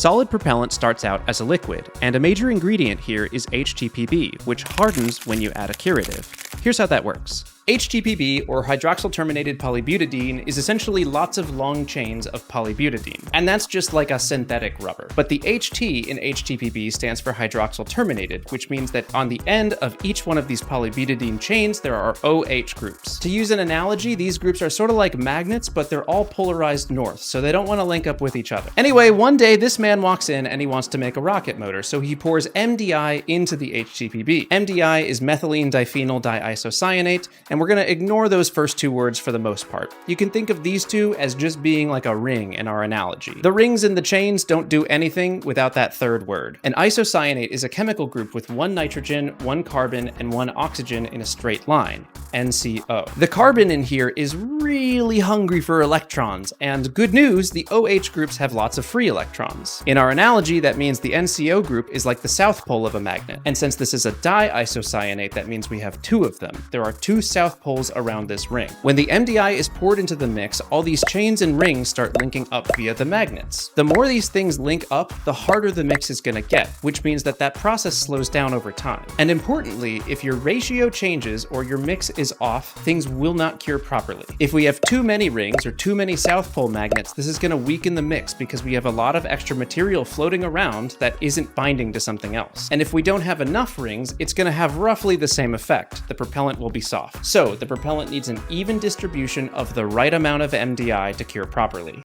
Solid propellant starts out as a liquid, and a major ingredient here is HTPB, which hardens when you add a curative. Here's how that works. HTPB, or hydroxyl terminated polybutadiene, is essentially lots of long chains of polybutadiene, and that's just like a synthetic rubber. But the HT in HTPB stands for hydroxyl terminated, which means that on the end of each one of these polybutadiene chains, there are OH groups. To use an analogy, these groups are sort of like magnets, but they're all polarized north, so they don't want to link up with each other. Anyway, one day this man walks in and he wants to make a rocket motor, so he pours MDI into the HTPB. MDI is methylene diphenyl diisocyanate, and we're going to ignore those first two words for the most part. You can think of these two as just being like a ring in our analogy. The rings in the chains don't do anything without that third word. An isocyanate is a chemical group with one nitrogen, one carbon, and one oxygen in a straight line, NCO. The carbon in here is really hungry for electrons, and good news, the OH groups have lots of free electrons. In our analogy, that means the NCO group is like the south pole of a magnet, and since this is a diisocyanate, that means we have two of them. There are two south poles around this ring. When the MDI is poured into the mix, all these chains and rings start linking up via the magnets. The more these things link up, the harder the mix is going to get, which means that that process slows down over time. And importantly, if your ratio changes or your mix is off, things will not cure properly. If we have too many rings or too many south pole magnets, this is going to weaken the mix because we have a lot of extra material floating around that isn't binding to something else. And if we don't have enough rings, it's going to have roughly the same effect. The propellant will be soft. So the propellant needs an even distribution of the right amount of MDI to cure properly.